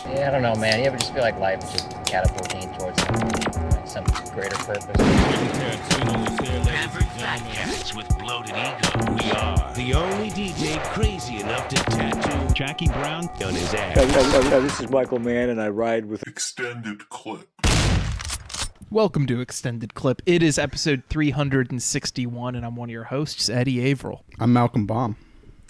Yeah, I don't know, man. You ever just feel like life is just catapulting towards some greater purpose? Average fat cats with bloated ego. We are the only DJ crazy enough to tattoo Jackie Brown on his ass. This is Michael Mann, and I ride with Extended Clip. Welcome to Extended Clip. It is episode 361, and I'm one of your hosts, Eddie Averill. I'm Malcolm Baum.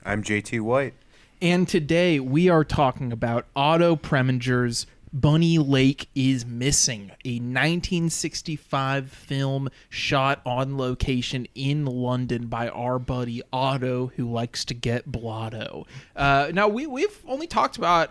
I'm JT White. And today we are talking about Otto Preminger's Bunny Lake is Missing, a 1965 film shot on location in London by our buddy Otto, who likes to get blotto. Now, we've only talked about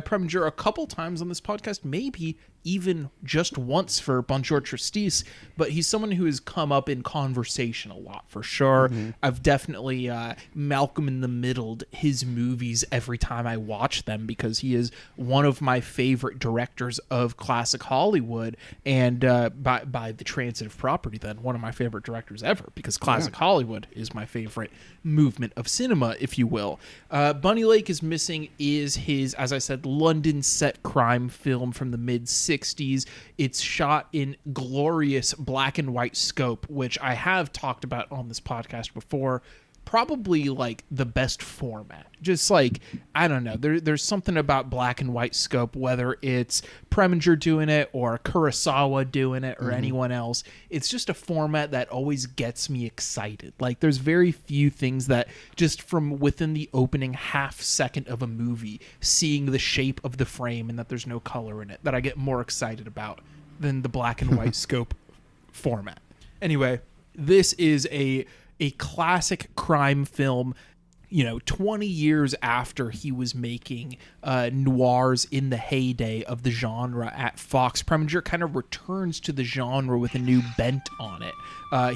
Preminger a couple times on this podcast, maybe even just once for Bonjour Tristis, but he's someone who has come up in conversation a lot, for sure. Mm-hmm. I've definitely Malcolm in the Middled his movies every time I watch them because he is one of my favorite directors of classic Hollywood, and by the transitive property, then one of my favorite directors ever, because classic Hollywood is my favorite movement of cinema, if you will. Bunny Lake is Missing is his, as I said, London set crime film from the mid-60s. It's shot in glorious black and white scope, which I have talked about on this podcast before. Probably like the best format. Just like, I don't know, there's something about black and white scope, whether it's Preminger doing it or Kurosawa doing it or anyone else. It's just a format that always gets me excited. Like, there's very few things that just from within the opening half second of a movie, seeing the shape of the frame and that there's no color in it, that I get more excited about than the black and white scope format. Anyway, this is a classic crime film, 20 years after he was making noirs in the heyday of the genre at Fox. Preminger kind of returns to the genre with a new bent on it.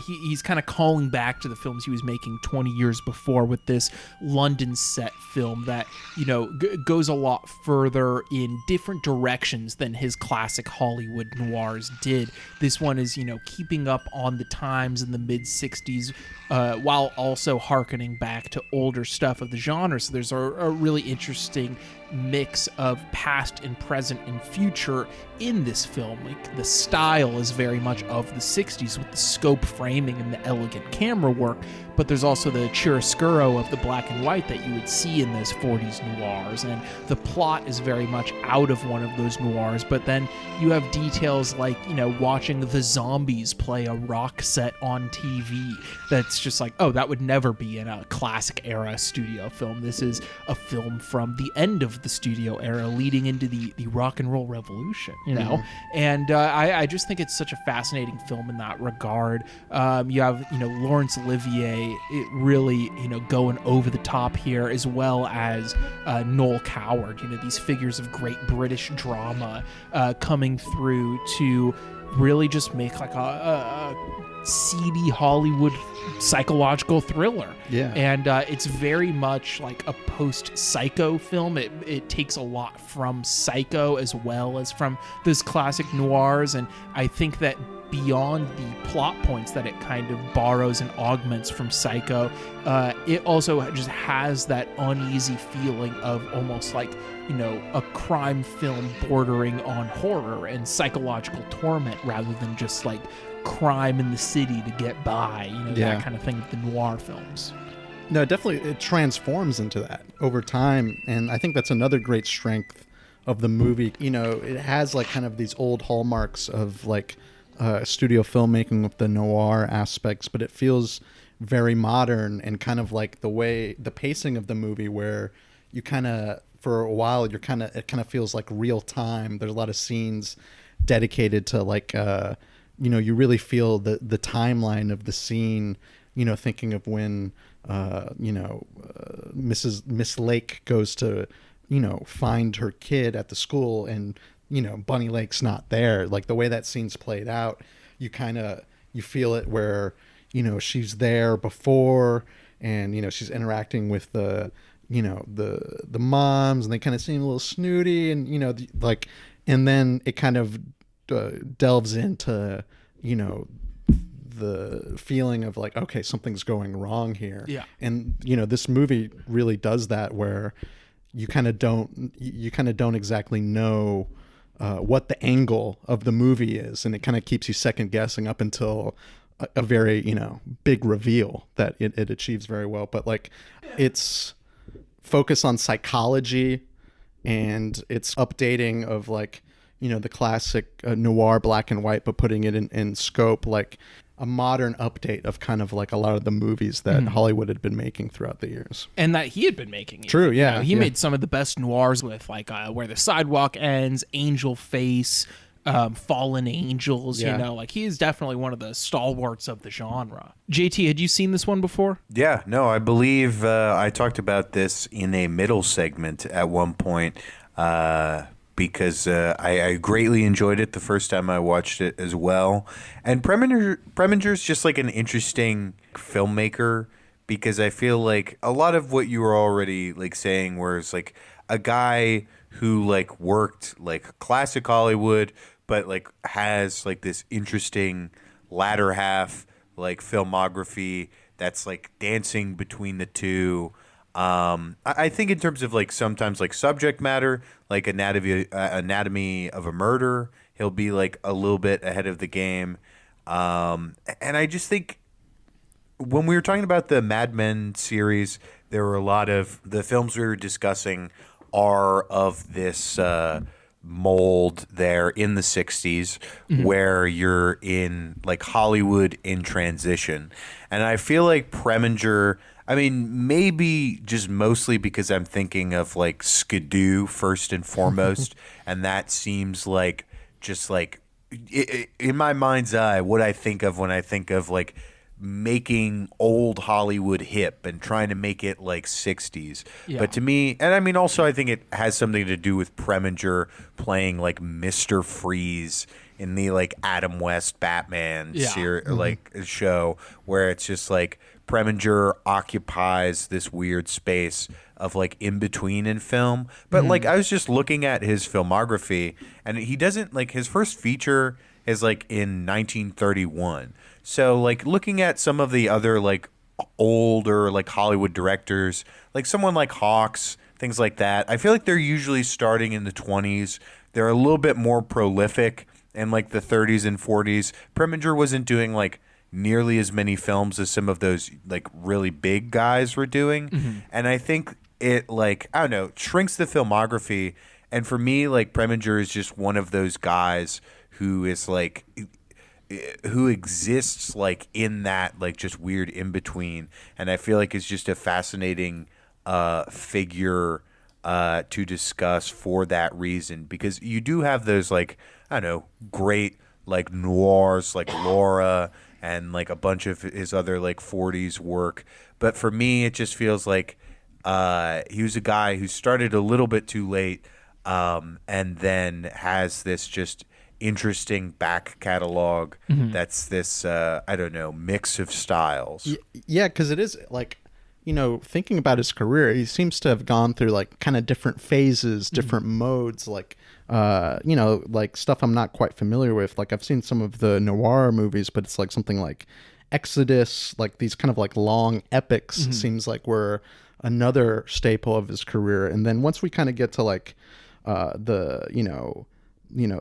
He's kind of calling back to the films he was making 20 years before with this London set film that, goes a lot further in different directions than his classic Hollywood noirs did. This one is, keeping up on the times in the mid-60s while also hearkening back to older stuff of the genre. So there's a really interesting mix of past and present and future in this film. Like, the style is very much of the 60s with the scope framing and the elegant camera work, but there's also the chiaroscuro of the black and white that you would see in those 40s noirs, and the plot is very much out of one of those noirs, but then you have details like, watching the zombies play a rock set on TV that's just like, oh, that would never be in a classic era studio film. This is a film from the end of the studio era leading into the rock and roll revolution, and I just think it's such a fascinating film in that regard. You have, Laurence Olivier really, going over the top here, as well as Noel Coward, these figures of great British drama coming through to really just make like a seedy Hollywood psychological thriller. Yeah. And it's very much like a post-Psycho film. It takes a lot from Psycho as well as from those classic noirs, and I think that beyond the plot points that it kind of borrows and augments from Psycho, it also just has that uneasy feeling of almost like, a crime film bordering on horror and psychological torment rather than just like crime in the city to get by, that kind of thing with the noir films. No, definitely it transforms into that over time, and I think that's another great strength of the movie. It has like kind of these old hallmarks of like studio filmmaking with the noir aspects, but it feels very modern and kind of like the pacing of the movie where you kind of, for a while, it kind of feels like real time. There's a lot of scenes dedicated to like, you really feel the timeline of the scene, thinking of when, Miss Lake goes to, find her kid at the school and, Bunny Lake's not there. Like the way that scene's played out, you feel it where, she's there before and, she's interacting with the moms and they kind of seem a little snooty and, and then it kind of delves into, the feeling of like, okay, something's going wrong here. Yeah. And, this movie really does that where, you kind of don't exactly know what the angle of the movie is, and it kind of keeps you second guessing up until a very big reveal that it achieves very well. But like it's focus on psychology and it's updating of like the classic noir black and white, but putting it in scope, like a modern update of kind of like a lot of the movies that Hollywood had been making throughout the years. And that he had been making. True, yeah. He made some of the best noirs with like Where the Sidewalk Ends, Angel Face, Fallen Angels, like he is definitely one of the stalwarts of the genre. JT, had you seen this one before? Yeah, no, I believe I talked about this in a middle segment at one point because I greatly enjoyed it the first time I watched it as well. And Preminger's just like an interesting filmmaker because I feel like a lot of what you were already like saying, whereas like a guy who like worked like classic Hollywood, but like has like this interesting latter half like filmography that's like dancing between the two. I think in terms of like sometimes like subject matter, like Anatomy of a Murder, he'll be like a little bit ahead of the game. And I just think when we were talking about the Mad Men series, there were a lot of the films we were discussing are of this mold there in the 60s where you're in like Hollywood in transition. And I feel like Preminger, I mean, maybe just mostly because I'm thinking of like Skidoo first and foremost, and that seems like just like in my mind's eye what I think of when I think of like making old Hollywood hip and trying to make it like 60s. Yeah. But to me, and I mean also I think it has something to do with Preminger playing like Mr. Freeze in the like Adam West Batman show, where it's just like Preminger occupies this weird space of like in between in film. But like I was just looking at his filmography and he doesn't like his first feature is like in 1931. So like looking at some of the other like older like Hollywood directors, like someone like Hawks, things like that, I feel like they're usually starting in the 20s. They're a little bit more prolific in like the 30s and 40s. Preminger wasn't doing like nearly as many films as some of those like really big guys were doing. And I think it like, I don't know, shrinks the filmography. And for me, like Preminger is just one of those guys who is like who exists like in that like just weird in between, and I feel like it's just a fascinating figure to discuss for that reason, because you do have those like, I don't know, great like noirs like Laura and like a bunch of his other like 40s work, but for me it just feels like he was a guy who started a little bit too late and then has this just interesting back catalog that's this I don't know, mix of styles. Yeah, because it is like, thinking about his career, he seems to have gone through like kind of different phases, different modes, like like stuff I'm not quite familiar with. Like I've seen some of the noir movies, but it's like something like Exodus, like these kind of like long epics seems like were another staple of his career. And then once we kind of get to like the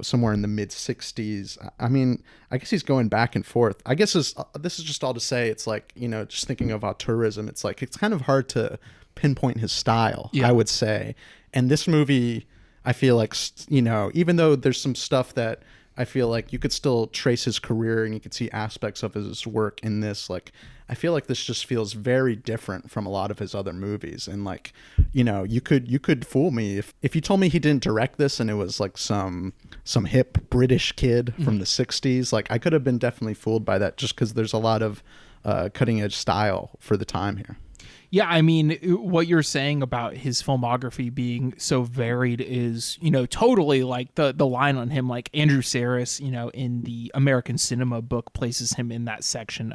somewhere in the mid 60s, I mean, I guess he's going back and forth. I guess this is just all to say, it's like, just thinking of auteurism, it's like, it's kind of hard to pinpoint his style, I would say. And this movie, I feel like, even though there's some stuff that I feel like you could still trace his career and you could see aspects of his work in this, like, I feel like this just feels very different from a lot of his other movies. And like, you could fool me if you told me he didn't direct this and it was like some hip British kid from the 60s. Like I could have been definitely fooled by that, just because there's a lot of cutting edge style for the time here. Yeah, I mean, what you're saying about his filmography being so varied is, totally like the line on him, like Andrew Sarris, in the American Cinema book places him in that section,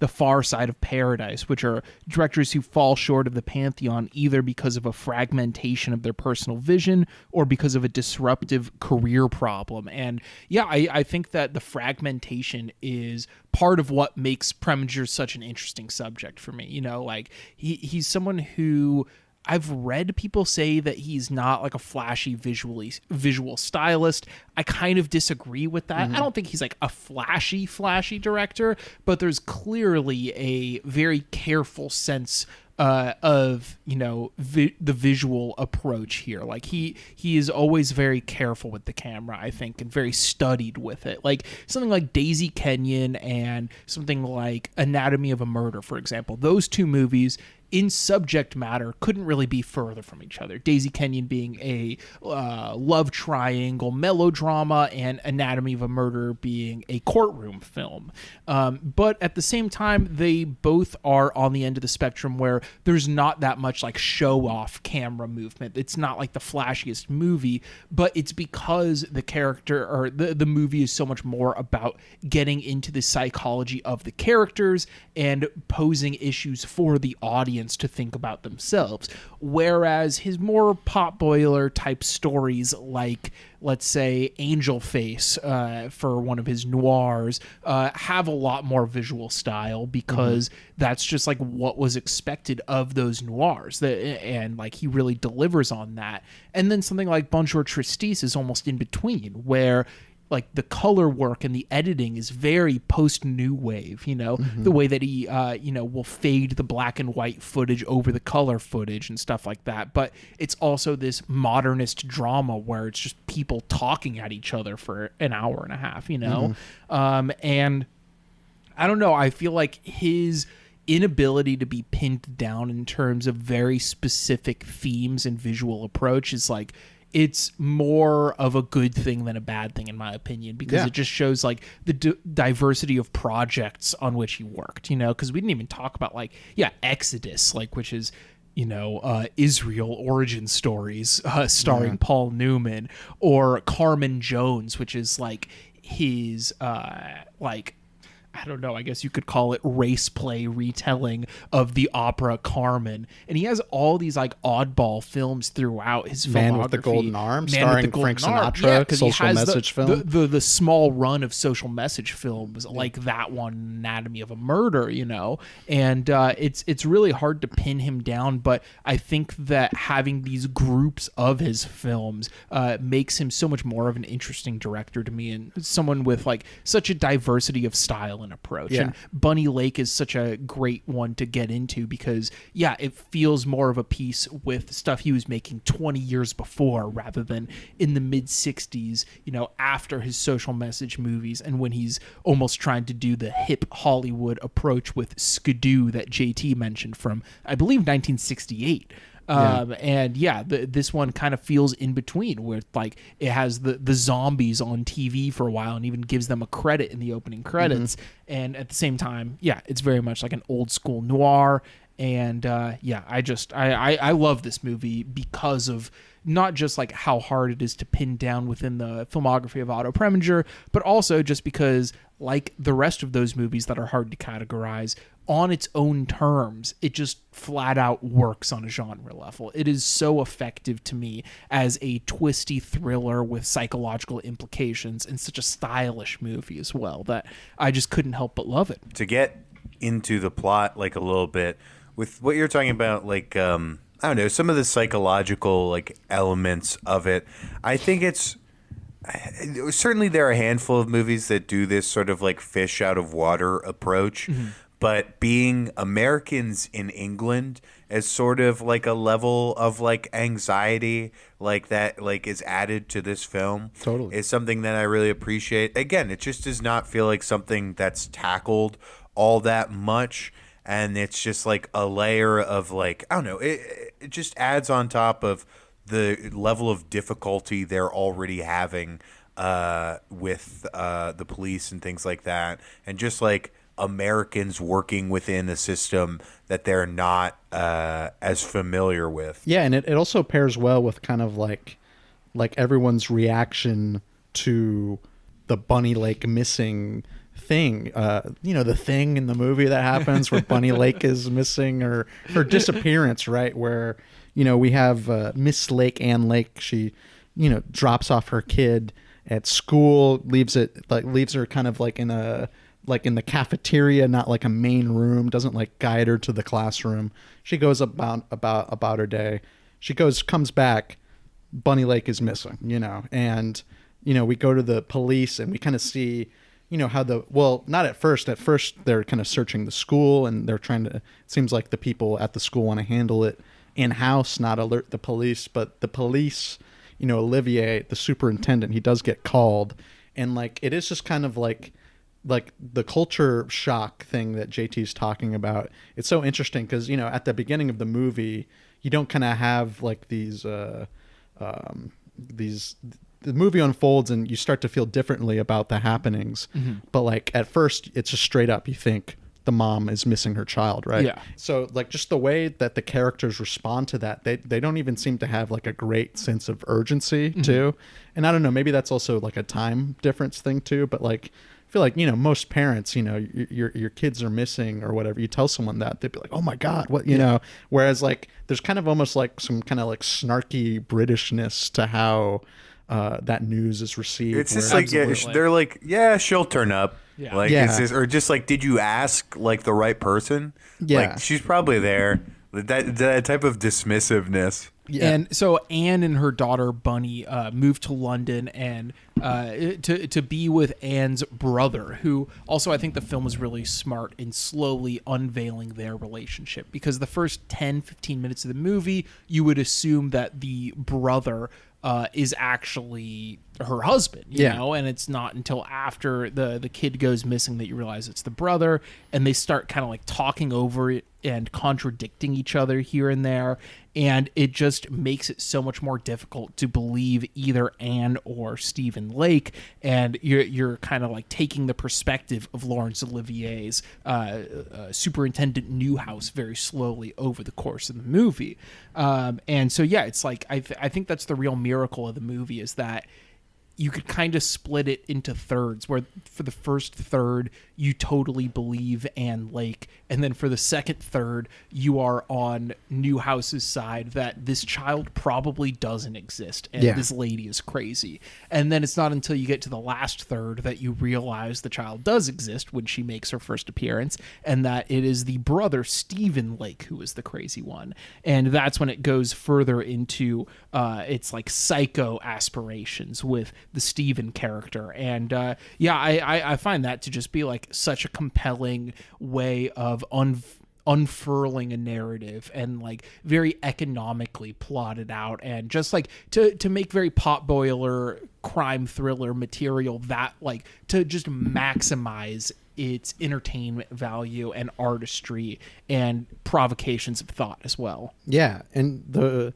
The Far Side of Paradise, which are directors who fall short of the pantheon either because of a fragmentation of their personal vision or because of a disruptive career problem. And yeah, I think that the fragmentation is part of what makes Preminger such an interesting subject for me. Like he's someone who I've read people say that he's not like a flashy visual stylist. I kind of disagree with that. I don't think he's like a flashy director, but there's clearly a very careful sense of, you know, the visual approach here. Like he is always very careful with the camera, I think, and very studied with it. Like something like Daisy Kenyon and something like Anatomy of a Murder, for example. Those two movies in subject matter couldn't really be further from each other. Daisy Kenyon being a love triangle melodrama, and Anatomy of a Murder being a courtroom film. But at the same time, they both are on the end of the spectrum where there's not that much like show off camera movement. It's not like the flashiest movie, but it's because the character or the movie is so much more about getting into the psychology of the characters and posing issues for the audience to think about themselves. Whereas his more pot boiler type stories, like let's say Angel Face, for one of his noirs, have a lot more visual style because that's just like what was expected of those noirs, and like he really delivers on that. And then something like Bonjour Tristesse is almost in between, where like the color work and the editing is very post new wave, you know, the way that he, you know, will fade the black and white footage over the color footage and stuff like that. But it's also this modernist drama where it's just people talking at each other for an hour and a half, you know? And I don't know, I feel like his inability to be pinned down in terms of very specific themes and visual approach is like, it's more of a good thing than a bad thing, in my opinion, because it just shows like the diversity of projects on which he worked, you know, because we didn't even talk about like, Exodus, like, which is, you know, Israel origin stories, starring Paul Newman, or Carmen Jones, which is like his, like, I don't know, I guess you could call it race play retelling of the opera Carmen. And he has all these like oddball films throughout his filmography. Man with the Golden Arm, starring Frank Sinatra, social message film. The small run of social message films like that one, Anatomy of a Murder, you know. And it's really hard to pin him down, but I think that having these groups of his films makes him so much more of an interesting director to me, and someone with like such a diversity of style approach. And Bunny Lake is such a great one to get into because it feels more of a piece with stuff he was making 20 years before rather than in the mid 60s, you know, after his social message movies, and when he's almost trying to do the hip Hollywood approach with Skidoo that JT mentioned from, I believe, 1968. This one kind of feels in between, where like it has the zombies on TV for a while and even gives them a credit in the opening credits, and at the same time, it's very much like an old school noir. And I love this movie because of not just like how hard it is to pin down within the filmography of Otto Preminger, but also just because, like the rest of those movies that are hard to categorize, on its own terms, it just flat out works on a genre level. It is so effective to me as a twisty thriller with psychological implications, and such a stylish movie as well, that I just couldn't help but love it. To get into the plot like a little bit, with what you're talking about, like I don't know, some of the psychological like elements of it, I think it's certainly there are a handful of movies that do this sort of like fish out of water approach. But being Americans in England is sort of like a level of like anxiety like that like is added to this film. Totally. Is something that I really appreciate. Again, it just does not feel like something that's tackled all that much. And it's just like a layer of like, I don't know, it just adds on top of the level of difficulty they're already having with the police and things like that. And just like Americans working within a system that they're not as familiar with. Yeah, and it also pairs well with kind of like everyone's reaction to the Bunny Lake missing thing. You know, the thing in the movie that happens where Bunny Lake is missing, or her disappearance, right? Where, you know, we have Miss Lake, Ann Lake, she, you know, drops off her kid at school, leaves her kind of like in a like in the cafeteria, not like a main room, doesn't like guide her to the classroom. She goes about her day. She comes back, Bunny Lake is missing, and we go to the police and we kind of see, how not at first they're kind of searching the school, and they're trying to, it seems like the people at the school want to handle it in-house, not alert the police, but the police, Olivier, the superintendent, he does get called, and like it is just kind of like the culture shock thing that JT's talking about. It's so interesting because at the beginning of the movie you don't kind of have like these the movie unfolds and you start to feel differently about the happenings. Mm-hmm. But like at first it's just straight up, you think the mom is missing her child, right? Yeah. So like just the way that the characters respond to that, they don't even seem to have like a great sense of urgency too. And I don't know, maybe that's also like a time difference thing too, but like I feel like, most parents, your kids are missing or whatever, you tell someone that, they'd be like, oh my God, what, know, whereas like there's kind of almost like some kind of like snarky Britishness to how that news is received. It's just like, they're like, yeah, she'll turn up. Yeah. Like, it's just, or just like, did you ask like the right person? Yeah. Like, she's probably there. That type of dismissiveness. Yeah. And so Anne and her daughter Bunny moved to London and to be with Anne's brother, who also, I think the film was really smart in slowly unveiling their relationship, because the first 10-15 minutes of the movie you would assume that the brother is actually her husband, you know, and it's not until after the kid goes missing that you realize it's the brother, and they start kind of like talking over it and contradicting each other here and there, and it just makes it so much more difficult to believe either Anne or Stephen Lake, and you're kind of like taking the perspective of Laurence Olivier's Superintendent Newhouse very slowly over the course of the movie, and so it's like I think that's the real miracle of the movie, is that you could kind of split it into thirds, where for the first third you totally believe Anne Lake, and then for the second third you are on Newhouse's side that this child probably doesn't exist and this lady is crazy. And then it's not until you get to the last third that you realize the child does exist when she makes her first appearance, and that it is the brother Stephen Lake who is the crazy one. And that's when it goes further into its like psycho aspirations with the Stephen character. And I find that to just be like such a compelling way of unfurling a narrative, and like very economically plotted out, and just like to make very potboiler crime thriller material that like to just maximize its entertainment value and artistry and provocations of thought as well. Yeah, and the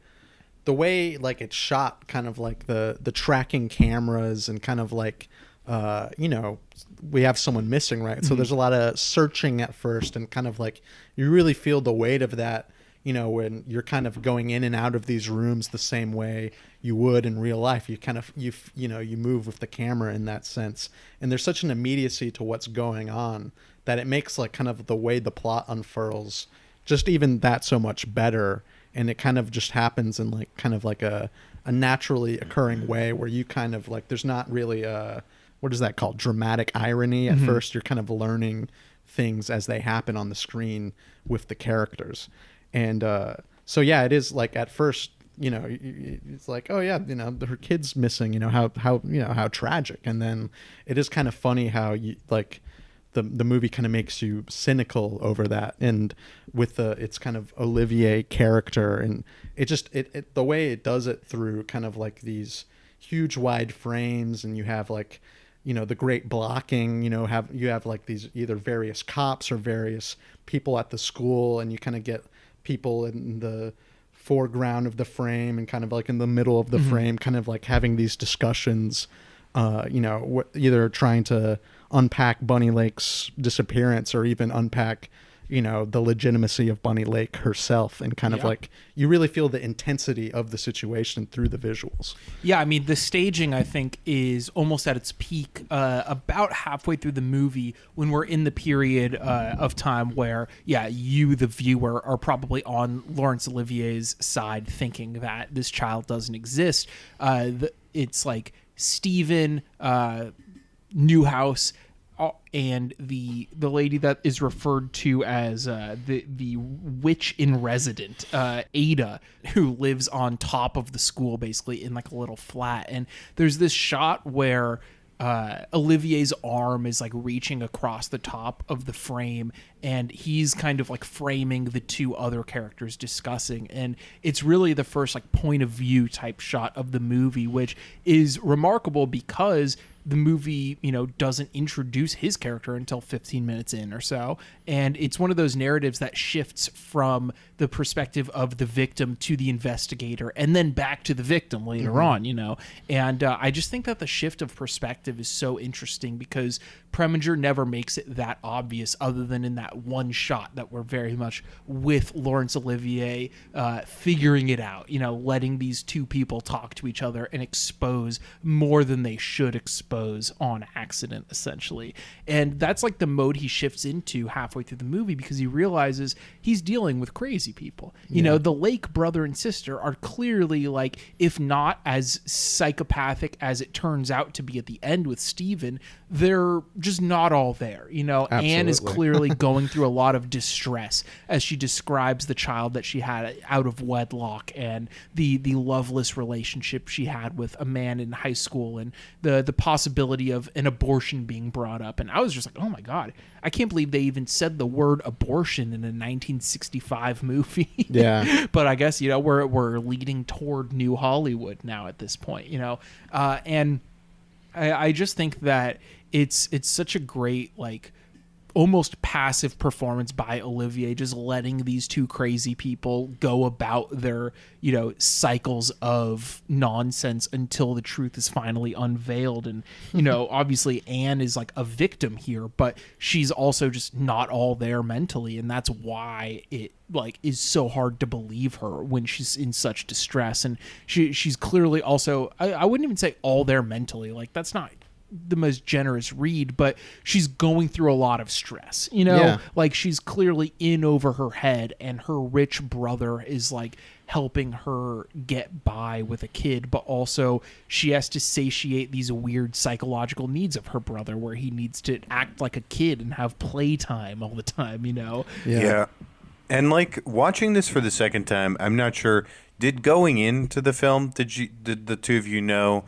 way like it's shot, kind of like the tracking cameras, and kind of like we have someone missing, right? So there's a lot of searching at first, and kind of like you really feel the weight of that, when you're kind of going in and out of these rooms the same way you would in real life. You kind of you move with the camera in that sense, and there's such an immediacy to what's going on that it makes like kind of the way the plot unfurls just even that so much better. And it kind of just happens in like kind of like a naturally occurring way, where you kind of like, there's not really what is that called? Dramatic irony. At first you're kind of learning things as they happen on the screen with the characters. And so it is like at first, it's like, oh yeah, her kid's missing, how tragic. And then it is kind of funny how you like the movie kind of makes you cynical over that, and with it's kind of Olivier character, and it just the way it does it through kind of like these huge wide frames, and you have like the great blocking, you have like these either various cops or various people at the school, and you kind of get people in the foreground of the frame and kind of like in the middle of the frame, kind of like having these discussions, either trying to unpack Bunny Lake's disappearance, or even unpack the legitimacy of Bunny Lake herself, and kind of like you really feel the intensity of the situation through the visuals. Yeah, I mean, the staging I think is almost at its peak about halfway through the movie, when we're in the period of time where you, the viewer, are probably on Laurence Olivier's side, thinking that this child doesn't exist. It's like Stephen, Newhouse and the lady that is referred to as the witch in resident, Ada, who lives on top of the school, basically in like a little flat. And there's this shot where Olivier's arm is like reaching across the top of the frame, and he's kind of like framing the two other characters discussing, and it's really the first like point of view type shot of the movie, which is remarkable because the movie, you know, doesn't introduce his character until 15 minutes in or so. And it's one of those narratives that shifts from the perspective of the victim to the investigator and then back to the victim later on, you know. And I just think that the shift of perspective is so interesting because Preminger never makes it that obvious other than in that one shot that we're very much with Laurence Olivier figuring it out, you know, letting these two people talk to each other and expose more than they should expose on accident, essentially. And that's like the mode he shifts into halfway through the movie because he realizes he's dealing with crazy people. You know, the Lake brother and sister are clearly like, if not as psychopathic as it turns out to be at the end with Steven, they're just not all there. You know, Absolutely. Anne is clearly going through a lot of distress as she describes the child that she had out of wedlock and the loveless relationship she had with a man in high school and the possibility of an abortion being brought up. And I was just like, oh my God, I can't believe they even said the word abortion in a 1965 movie. Yeah. But I guess, you know, we're leading toward New Hollywood now at this point, you know, and I just think that it's such a great, like, almost passive performance by Olivier, just letting these two crazy people go about their, you know, cycles of nonsense until the truth is finally unveiled. And, you know, obviously Anne is like a victim here, but she's also just not all there mentally. And that's why it like is so hard to believe her when she's in such distress. And she's clearly also, I wouldn't even say all there mentally. Like, that's not the most generous read, but she's going through a lot of stress, you know. Yeah. Like, she's clearly in over her head, and her rich brother is like helping her get by with a kid, but also she has to satiate these weird psychological needs of her brother where he needs to act like a kid and have playtime all the time, you know. Yeah. And like watching this for the second time, I'm not sure, did going into the film, did the two of you know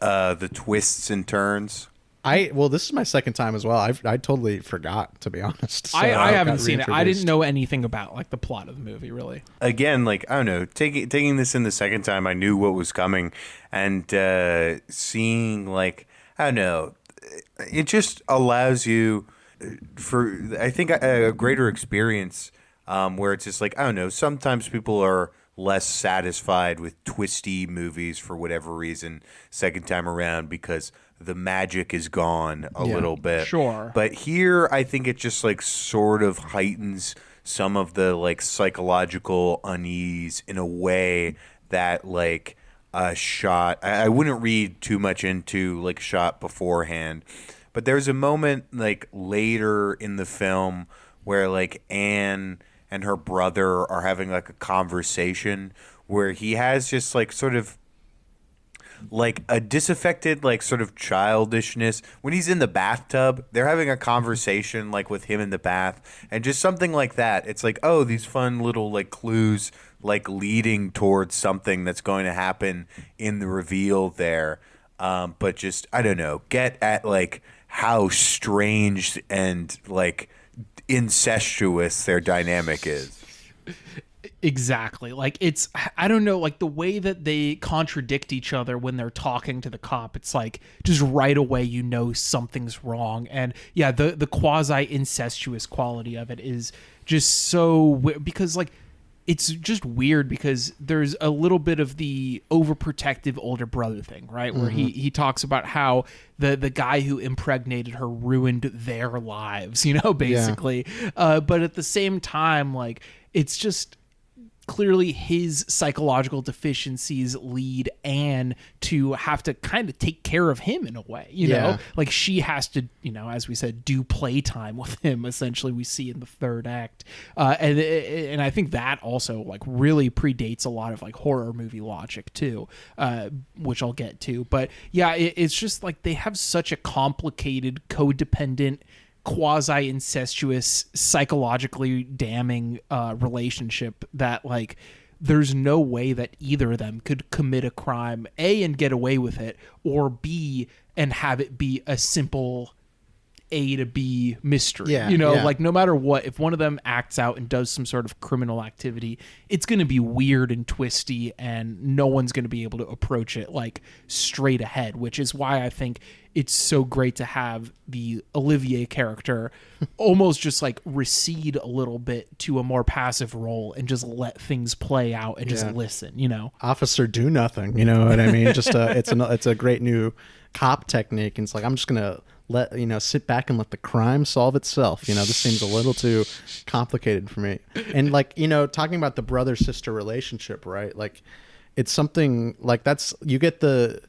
the twists and turns? Well, this is my second time as well. I totally forgot, to be honest. So I haven't got seen it. I reintroduced. didn't know anything about like the plot of the movie, really. Again, like, I don't know, taking this in the second time, I knew what was coming, and seeing, like, I don't know, it just allows you for, I think, a greater experience where it's just like, I don't know, sometimes people are less satisfied with twisty movies for whatever reason second time around because the magic is gone a little bit. Sure. But here, I think it just like sort of heightens some of the like psychological unease in a way that like a shot, I wouldn't read too much into like shot beforehand, but there's a moment like later in the film where like Anne and her brother are having like a conversation where he has just like sort of like a disaffected like sort of childishness when he's in the bathtub. They're having a conversation like with him in the bath and just something like that. It's like, oh, these fun little like clues like leading towards something that's going to happen in the reveal there. But just, I don't know, get at like how strange and like incestuous their dynamic is. Exactly. Like, it's, I don't know, like the way that they contradict each other when they're talking to the cop, it's like just right away you know something's wrong. And yeah, the quasi incestuous quality of it is just so because like it's just weird because there's a little bit of the overprotective older brother thing, right? Where he talks about how the guy who impregnated her ruined their lives, you know, basically. But at the same time, like, it's just, clearly his psychological deficiencies lead Anne to have to kind of take care of him in a way, you know, like she has to, you know, as we said, do playtime with him. Essentially, we see in the third act, and I think that also like really predates a lot of like horror movie logic too, which I'll get to. But yeah, it's just like they have such a complicated, codependent, quasi-incestuous, psychologically damning relationship that like there's no way that either of them could commit a crime, A, and get away with it, or B, and have it be a simple A to B mystery. Like no matter what, if one of them acts out and does some sort of criminal activity, it's going to be weird and twisty, and no one's going to be able to approach it like straight ahead, which is why I think it's so great to have the Olivier character almost just like recede a little bit to a more passive role and just let things play out and just listen, you know. Officer do nothing, you know what I mean? Just it's a great new cop technique, and it's like I'm just gonna sit back and let the crime solve itself. You know, this seems a little too complicated for me. And like, you know, talking about the brother-sister relationship, right? Like it's something like you get the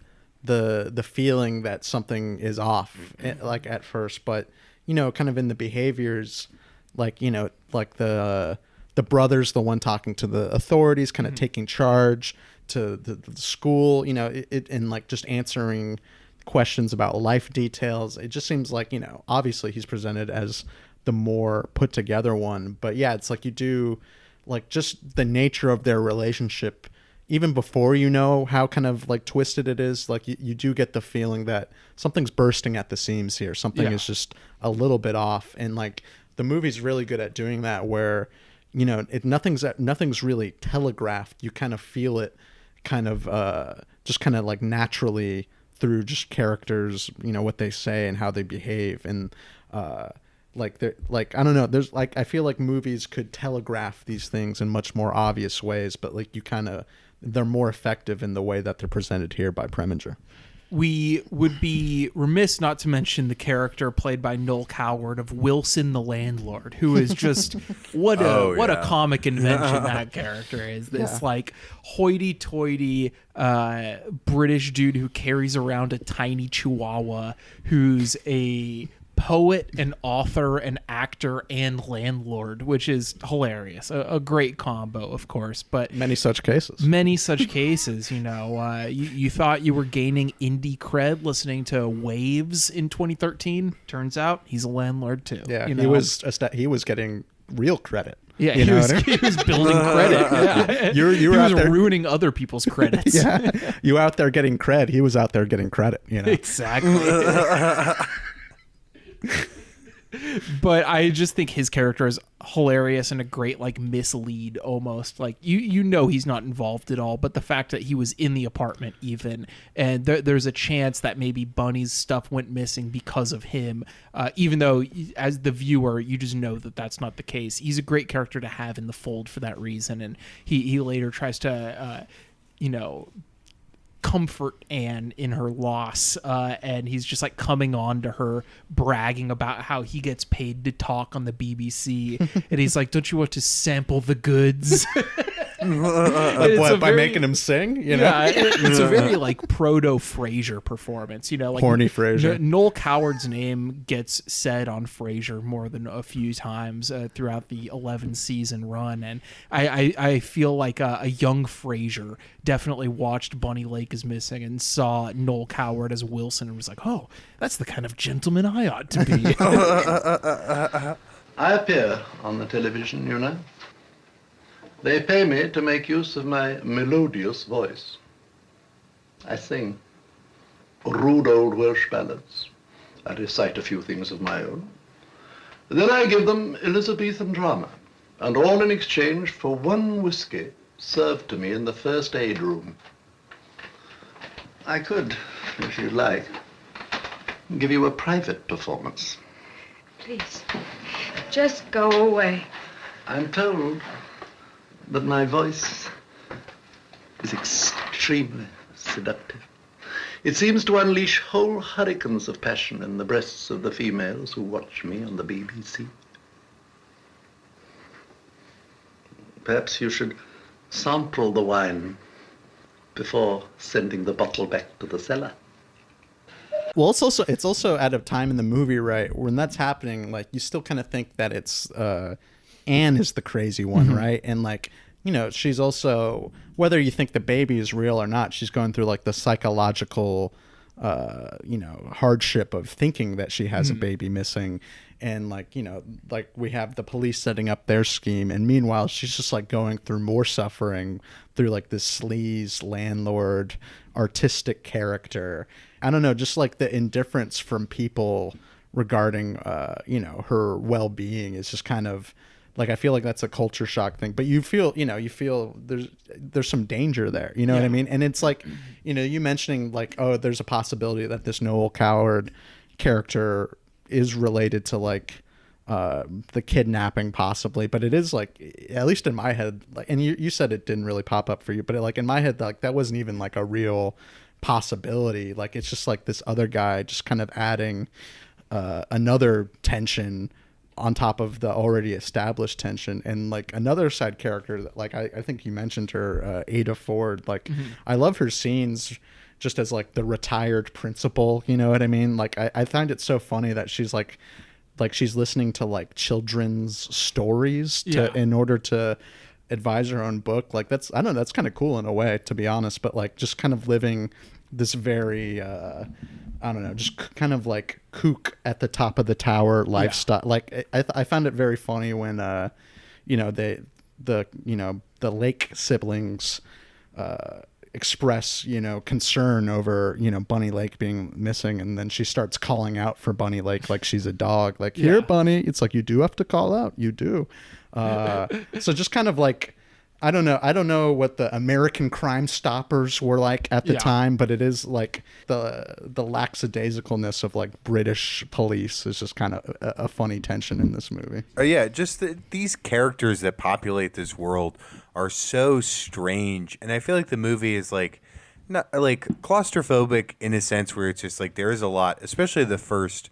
feeling that something is off like at first, but you know, kind of in the behaviors, like, you know, like the brother's the one talking to the authorities, kind of taking charge to the school, you know, and like just answering questions about life details. It just seems like, you know, obviously he's presented as the more put together one, but yeah, it's like you do like just the nature of their relationship, even before you know how kind of like twisted it is, like you do get the feeling that something's bursting at the seams here. Something is just a little bit off, and like the movie's really good at doing that, where, you know, nothing's really telegraphed. You kind of feel it, kind of just kind of like naturally through just characters, you know, what they say and how they behave, and like they're like, I don't know, there's like, I feel like movies could telegraph these things in much more obvious ways, but like they're more effective in the way that they're presented here by Preminger. We would be remiss not to mention the character played by Noel Coward of Wilson the landlord, who is just what a comic invention that character is. This like hoity-toity British dude who carries around a tiny chihuahua, who's a poet, an author, an actor, and landlord, which is hilarious. A great combo, of course, but many such cases, you know. You thought you were gaining indie cred listening to Waves in 2013. Turns out he's a landlord too. Yeah, you know? he was getting real credit. Yeah, he was building credit. Yeah. You were he out was there ruining other people's credits. Yeah, you out there getting cred. He was out there getting credit. You know, exactly. But I just think his character is hilarious and a great like mislead almost. Like you know he's not involved at all, but the fact that he was in the apartment even, and there's a chance that maybe Bunny's stuff went missing because of him, even though as the viewer you just know that that's not the case. He's a great character to have in the fold for that reason, and he later tries to you know, comfort Anne in her loss, and he's just like coming on to her, bragging about how he gets paid to talk on the BBC, and he's like, don't you want to sample the goods? By making him sing, you know? Yeah, it's a very like proto Frasier performance, you know, like horny Frasier. Noel Coward's name gets said on Frasier more than a few times throughout the 11 season run, and I feel like a young Frasier definitely watched Bunny Lake is Missing and saw Noel Coward as Wilson and was like, oh, that's the kind of gentleman I ought to be. I appear on the television, you know. They pay me to make use of my melodious voice. I sing rude old Welsh ballads. I recite a few things of my own. Then I give them Elizabethan drama, and all in exchange for one whiskey served to me in the first aid room. I could, if you'd like, give you a private performance. Please, just go away. I'm told that my voice is extremely seductive. It seems to unleash whole hurricanes of passion in the breasts of the females who watch me on the BBC. Perhaps you should sample the wine before sending the bottle back to the cellar. Well, it's also at a time in the movie, right, when that's happening, like, you still kind of think that it's Anne is the crazy one, right? And, like, you know, she's also, whether you think the baby is real or not, she's going through, like, the psychological, you know, hardship of thinking that she has a baby missing. And, like, you know, like, we have the police setting up their scheme, and meanwhile she's just, like, going through more suffering through, like, this sleaze landlord artistic character. I don't know, just, like, the indifference from people regarding you know, her well-being is just kind of, like, I feel like that's a culture shock thing, but you feel there's some danger there, you know what I mean? And it's like, you know, you mentioning, like, oh, there's a possibility that this Noel Coward character is related to, like, the kidnapping possibly, but it is, like, at least in my head, like, and you said it didn't really pop up for you, but like, in my head, like, that wasn't even, like, a real possibility. Like, it's just, like, this other guy just kind of adding another tension on top of the already established tension. And, like, another side character that, like, I think you mentioned her, Ada Ford, like, I love her scenes just as, like, the retired principal, you know what I mean? Like, I find it so funny that she's like she's listening to, like, children's stories in order to advise her own book. Like, that's, I don't know, that's kind of cool in a way, to be honest, but, like, just kind of living this very I don't know, just kind of like kook at the top of the tower lifestyle. Like, I found it very funny when you know, the Lake siblings express, you know, concern over, you know, Bunny Lake being missing, and then she starts calling out for Bunny Lake like she's a dog, like, here, Bunny. It's like, you do have to call out, you do. So just kind of like, I don't know what the American Crime Stoppers were like at the time, but it is like the lackadaisicalness of, like, British police is just kind of a funny tension in this movie. Oh yeah, just these characters that populate this world are so strange, and I feel like the movie is, like, not, like, claustrophobic in a sense where it's just, like, there is a lot, especially the first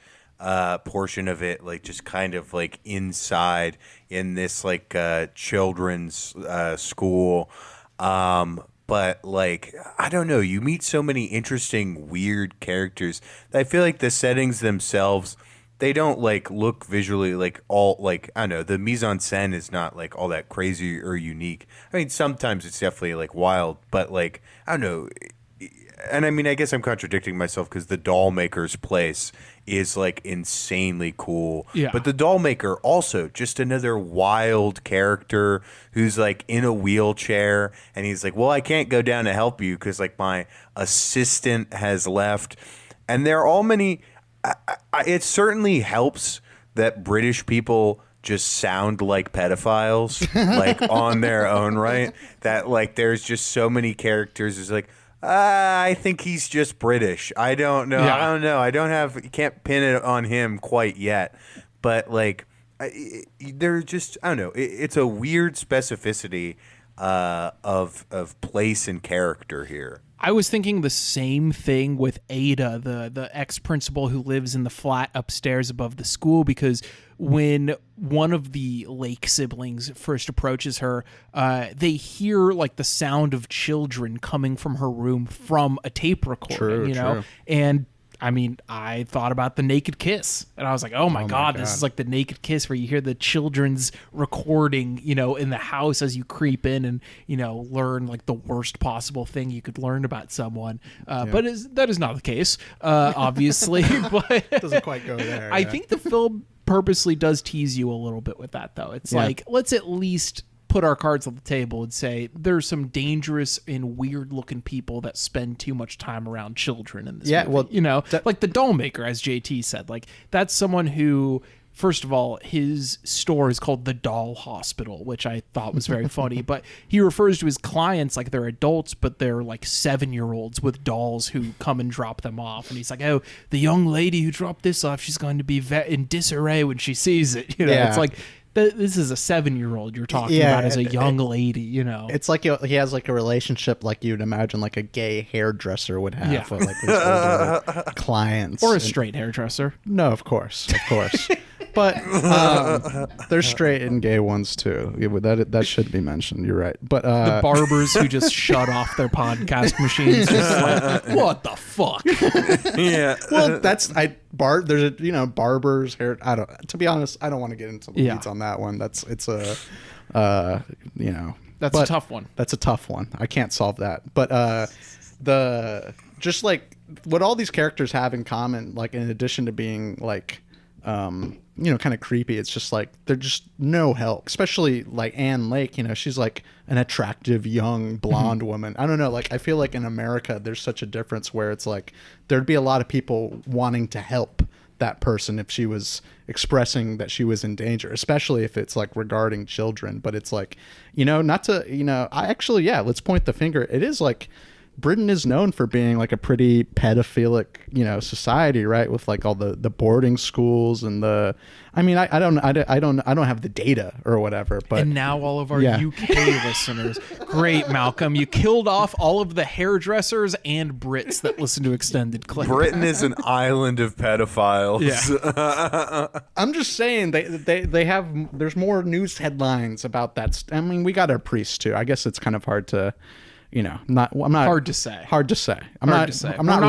portion of it, like, just kind of, like, inside in this, like, children's school, but, like, I don't know, you meet so many interesting weird characters that I feel like the settings themselves, they don't, like, look visually, like, all, like, I don't know, the mise-en-scène is not, like, all that crazy or unique. I mean, sometimes it's definitely, like, wild, but, like, I don't know. And I mean, I guess I'm contradicting myself because the doll maker's place is, like, insanely cool. Yeah. But the doll maker also just another wild character who's, like, in a wheelchair, and he's like, well, I can't go down to help you because, like, my assistant has left. And there are all many. It certainly helps that British people just sound like pedophiles, like, on their own right. That, like, there's just so many characters. It's like, I think he's just British. I don't know. Yeah. I don't know. You can't pin it on him quite yet. But, like, they're just, I don't know. It's a weird specificity of place and character here. I was thinking the same thing with Ada, the ex-principal who lives in the flat upstairs above the school, because when one of the Lake siblings first approaches her, they hear, like, the sound of children coming from her room from a tape recording, you know? True. And I mean, I thought about The Naked Kiss, and I was like, oh my God, this is like The Naked Kiss, where you hear the children's recording, you know, in the house as you creep in and, you know, learn, like, the worst possible thing you could learn about someone. But that is not the case, obviously. But It doesn't quite go there. I think the film purposely does tease you a little bit with that, though. It's like, let's at least put our cards on the table and say there's some dangerous and weird looking people that spend too much time around children in this movie. Well, you know, like the doll maker, as JT said, like, that's someone who, first of all, his store is called the Doll Hospital, which I thought was very funny, but he refers to his clients like they're adults, but they're like 7-year-olds with dolls who come and drop them off. And he's like, oh, the young lady who dropped this off, she's going to be in disarray when she sees it. You know, it's like, this is a 7-year-old you're talking about as a young lady, you know. It's like he has, like, a relationship like you'd imagine, like, a gay hairdresser would have with, like, his older clients. Or a straight hairdresser. No, of course. But there's straight and gay ones too. That should be mentioned. You're right. But The barbers who just shut off their podcast machines, just like, what the fuck? Yeah. well, there's barbers hair. I don't. To be honest, I don't want to get into the weeds on that one. That's a a tough one. That's a tough one. I can't solve that. But just like what all these characters have in common, like in addition to being like kind of creepy, it's just like they're just no help. Especially like Anne Lake, she's like an attractive young blonde woman. I don't know, like I feel like in America there's such a difference where it's like there'd be a lot of people wanting to help that person if she was expressing that she was in danger, especially if it's like regarding children. But it's like, let's point the finger. It is like Britain is known for being like a pretty pedophilic, society, right? With like all the boarding schools and I don't have the data or whatever, but and now all of our UK listeners, great, Malcolm, you killed off all of the hairdressers and Brits that listen to Extended Clip. Britain is an island of pedophiles. Yeah. I'm just saying they have. There's more news headlines about that. I mean, we got our priests too. I guess it's kind of hard to. I'm not hard to say. I'm not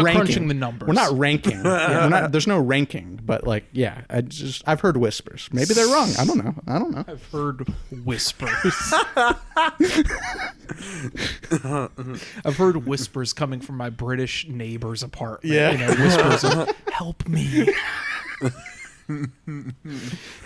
ranking. Crunching the numbers. We're not ranking. There's no ranking. But like, I've heard whispers. Maybe they're wrong. I don't know. I've heard whispers. I've heard whispers coming from my British neighbor's apartment. Yeah. Whispers of "Help me."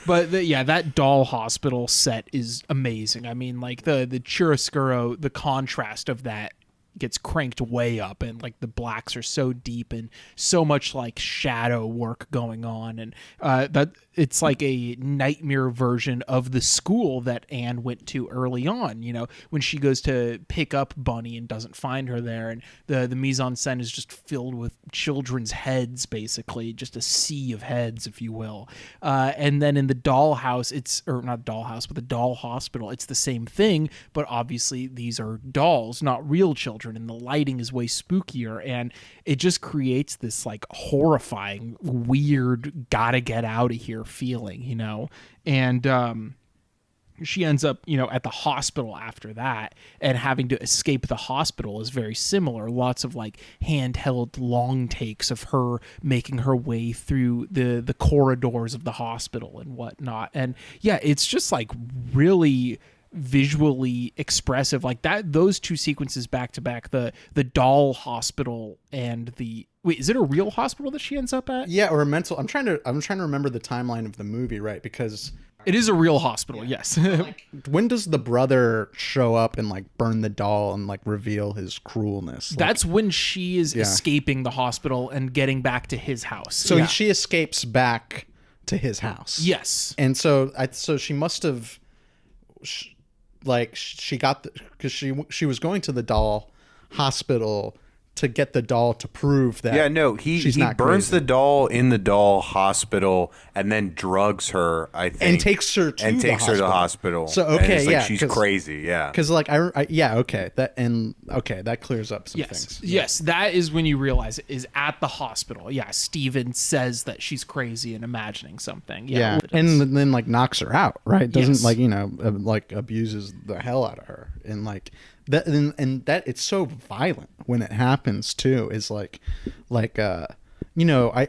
But that doll hospital set is amazing. I mean, like the chiaroscuro, the contrast of that gets cranked way up, and like the blacks are so deep and so much like shadow work going on, and that it's like a nightmare version of the school that Anne went to early on, when she goes to pick up Bunny and doesn't find her there, and the mise-en-scène is just filled with children's heads, basically just a sea of heads, if you will. And then in the dollhouse, not dollhouse, but the doll hospital, it's the same thing, but obviously these are dolls, not real children, and the lighting is way spookier, and it just creates this like horrifying, weird, gotta get out of here feeling, and she ends up, at the hospital after that, and having to escape the hospital is very similar. Lots of like handheld long takes of her making her way through the corridors of the hospital and whatnot. And it's just like really visually expressive, like that. Those two sequences back to back, the doll hospital and is it a real hospital that she ends up at? Yeah, or a mental. I'm trying to remember the timeline of the movie, right? Because it is a real hospital. Yes. When does the brother show up and like burn the doll and like reveal his cruelness? That's when she is escaping the hospital and getting back to his house. So she escapes back to his house. Yes. And so she must have. She got because she was going to the doll hospital to get the doll to prove that he burns the doll in the doll hospital and then drugs her, I think, and takes her to the hospital. So she's crazy, because that clears up some things. Yes, that is when you realize it is at the hospital. Steven says that she's crazy and imagining something. And then like knocks her out, right? Doesn't like abuses the hell out of her, and like that, and that it's so violent when it happens too. Is I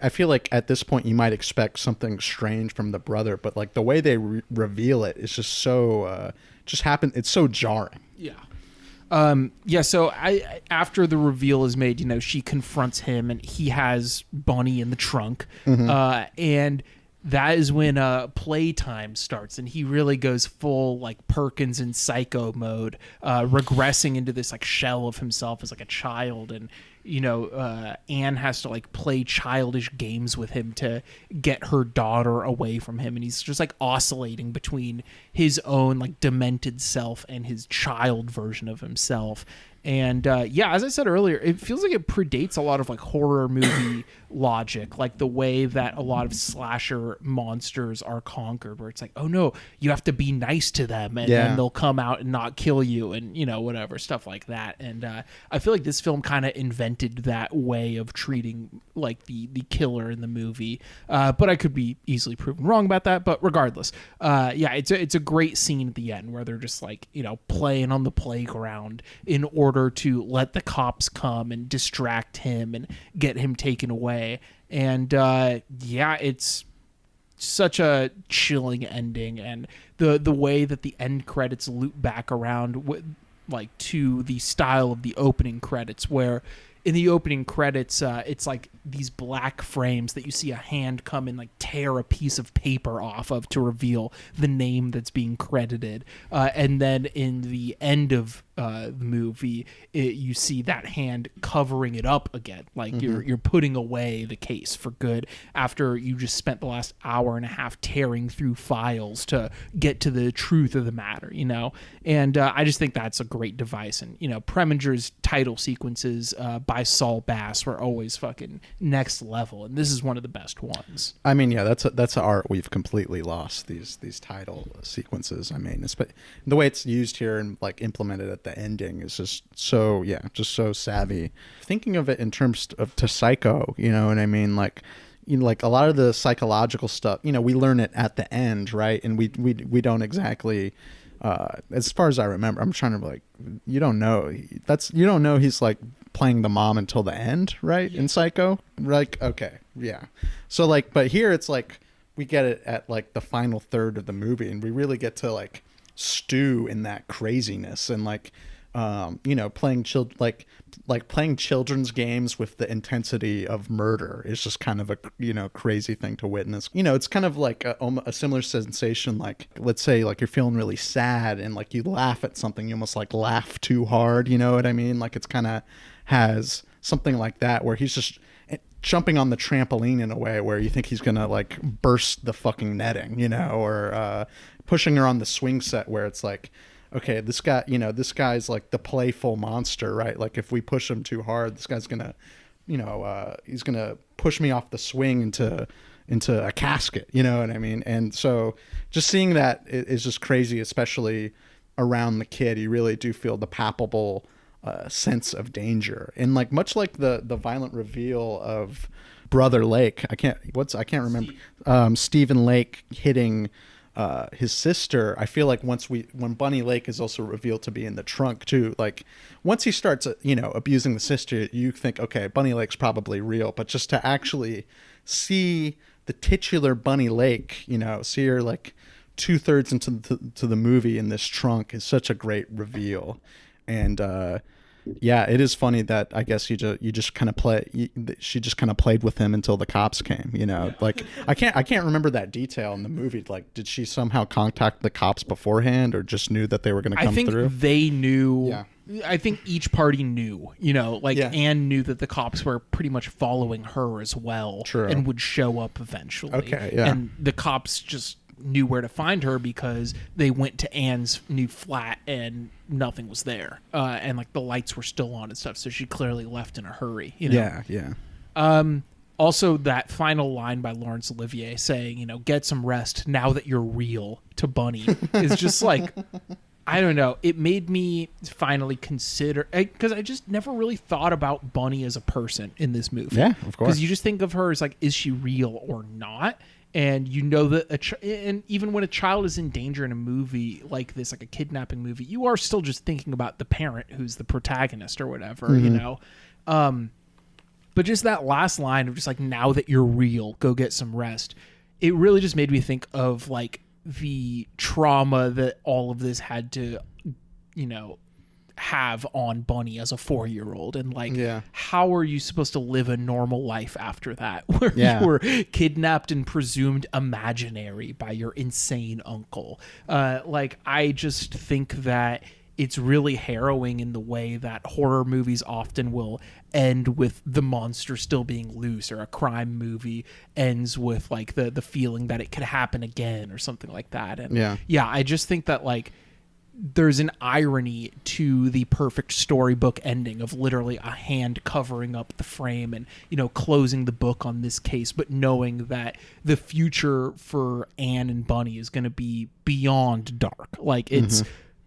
feel like at this point you might expect something strange from the brother, but like the way they reveal it is just so it's so jarring. So after the reveal is made, she confronts him, and he has Bunny in the trunk, and that is when playtime starts, and he really goes full like Perkins in Psycho mode, regressing into this like shell of himself as like a child, and Anne has to like play childish games with him to get her daughter away from him, and he's just like oscillating between his own like demented self and his child version of himself. And yeah, as I said earlier, it feels like it predates a lot of like horror movie logic, like the way that a lot of slasher monsters are conquered, where it's like, oh no, you have to be nice to them and then they'll come out and not kill you, and you know, whatever stuff like that. And I feel like this film kind of invented that way of treating like the killer in the movie, but I could be easily proven wrong about that. But regardless, yeah, it's a great scene at the end where they're just like, you know, playing on the playground in order to let the cops come and distract him and get him taken away. And yeah, it's such a chilling ending, and the way that the end credits loop back around like to the style of the opening credits, where in the opening credits, it's like these black frames that you see a hand come and like tear a piece of paper off of to reveal the name that's being credited. And then in the end of the movie, you see that hand covering it up again. Like you're putting away the case for good after you just spent the last hour and a half tearing through files to get to the truth of the matter, you know? And I just think that's a great device. And, you know, Preminger's title sequences by Saul Bass were always fucking next level, and this is one of the best ones. I mean, yeah, that's an art we've completely lost, these title sequences. I mean, the way it's used here and like implemented at the ending is just so savvy. Thinking of it in terms of to Psycho, you know what I mean? Like, you know, like a lot of the psychological stuff, you know, we learn it at the end, right? And we don't exactly. As far as I remember, I'm trying to like, you don't know he's like playing the mom until the end, right? Yeah. In Psycho, like, okay, yeah. So like, but here it's like we get it at like the final third of the movie, and we really get to like stew in that craziness and like, you know, playing playing children's games with the intensity of murder is just kind of a, you know, crazy thing to witness. You know, it's kind of like a similar sensation. Like, let's say like you're feeling really sad and like you laugh at something, you almost like laugh too hard. You know what I mean? Like it's kind of has something like that where he's just jumping on the trampoline in a way where you think he's gonna like burst the fucking netting, you know, or pushing her on the swing set where it's like, okay, this guy, you know, this guy's like the playful monster, right? Like if we push him too hard, this guy's gonna, you know, he's gonna push me off the swing into a casket, you know what I mean? And so just seeing that is just crazy, especially around the kid. You really do feel the palpable sense of danger, and like much like the violent reveal of Brother Lake. I can't remember. Stephen Lake hitting his sister. I feel like when Bunny Lake is also revealed to be in the trunk too, like once he starts, you know, abusing the sister, you think, okay, Bunny Lake's probably real. But just to actually see the titular Bunny Lake, you know, see her like 2/3 into the movie in this trunk is such a great reveal. And yeah, it is funny that I guess she just kind of played with him until the cops came, you know. Like I can't remember that detail in the movie. Like, did she somehow contact the cops beforehand, or just knew that they were going to come through? I think they knew. Yeah. I think each party knew, you know, like Anne knew that the cops were pretty much following her as well. True. And would show up eventually. Okay, yeah. And the cops just knew where to find her because they went to Anne's new flat and nothing was there, and like the lights were still on and stuff, so she clearly left in a hurry, you know? Yeah. Also, that final line by Laurence Olivier saying, you know, get some rest now that you're real, to Bunny is just like, I don't know, it made me finally consider, because I just never really thought about Bunny as a person in this movie. Yeah, of course. Because you just think of her as like, is she real or not? And you know that, and even when a child is in danger in a movie like this, like a kidnapping movie, you are still just thinking about the parent who's the protagonist or whatever, you know? But just that last line of just like, now that you're real, go get some rest. It really just made me think of like the trauma that all of this had to, you know, have on Bunny as a 4-year-old, and like, how are you supposed to live a normal life after that, where you were kidnapped and presumed imaginary by your insane uncle? Like, I just think that it's really harrowing in the way that horror movies often will end with the monster still being loose, or a crime movie ends with like the feeling that it could happen again or something like that. And I just think that like there's an irony to the perfect storybook ending of literally a hand covering up the frame and, closing the book on this case, but knowing that the future for Anne and Bunny is going to be beyond dark. Like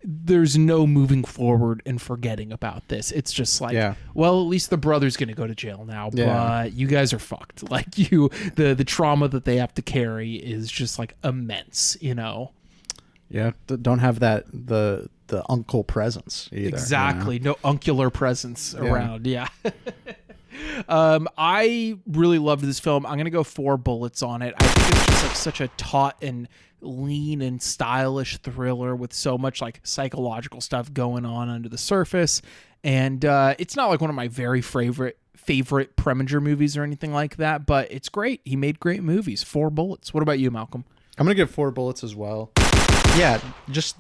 there's no moving forward and forgetting about this. It's just like, well, at least the brother's going to go to jail now, but you guys are fucked. Like the trauma that they have to carry is just like immense, Yeah, don't have the uncle presence either. Exactly, no uncular presence around. Yeah. I really loved this film. I'm gonna go 4 bullets on it. I think it's just like such a taut and lean and stylish thriller with so much like psychological stuff going on under the surface, and it's not like one of my very favorite Preminger movies or anything like that, but it's great. He made great movies. 4 bullets. What about you, Malcolm? I'm gonna give 4 bullets as well. Yeah,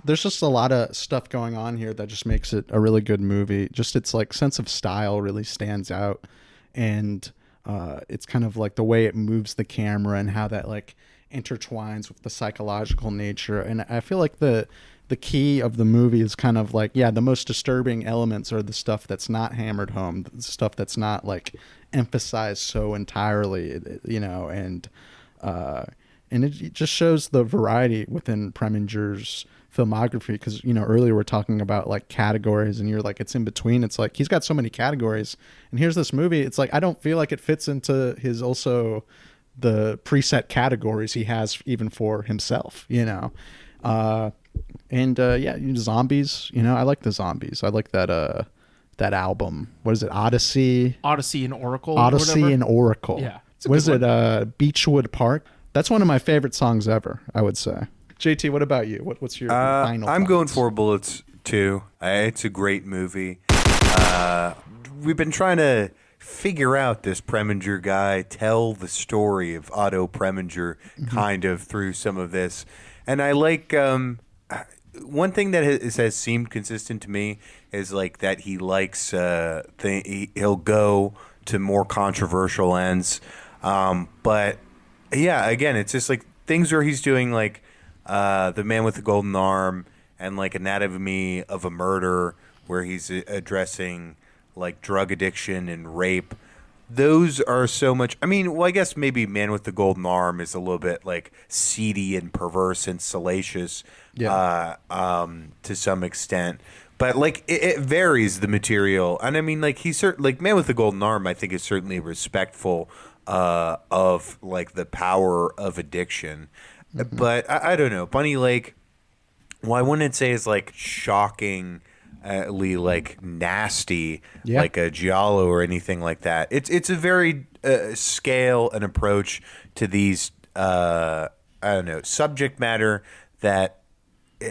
there's just a lot of stuff going on here that just makes it a really good movie. Just its like sense of style really stands out, and it's kind of like the way it moves the camera and how that like intertwines with the psychological nature. And I feel like the key of the movie is kind of like, the most disturbing elements are the stuff that's not hammered home, the stuff that's not like emphasized so entirely, and it just shows the variety within Preminger's filmography. Because, earlier we're talking about like categories and you're like, it's in between. It's like, he's got so many categories. And here's this movie. It's like, I don't feel like it fits into his also the preset categories he has even for himself, zombies, I like the zombies. I like that album. What is it? Odyssey and Oracle. Odyssey and Oracle. Yeah. What is it? Beechwood Park. That's one of my favorite songs ever, I would say. JT, what about you? What's your final I'm thoughts? going 4 bullets too. It's a great movie. We've been trying to figure out this Preminger guy, tell the story of Otto Preminger kind of through some of this. And I like one thing that has seemed consistent to me is like that he likes he'll go to more controversial ends. But yeah, again, it's just like things where he's doing like The Man with the Golden Arm and like Anatomy of a Murder, where he's addressing like drug addiction and rape. Those are so much. I mean, well, I guess maybe Man with the Golden Arm is a little bit like seedy and perverse and salacious, to some extent. But like it varies the material, and I mean, like like Man with the Golden Arm, I think is certainly respectful of like the power of addiction. But I don't know, Bunny Lake. Well, I wouldn't say is like shockingly like nasty, like a giallo or anything like that. It's a very scale and approach to these I don't know, subject matter that,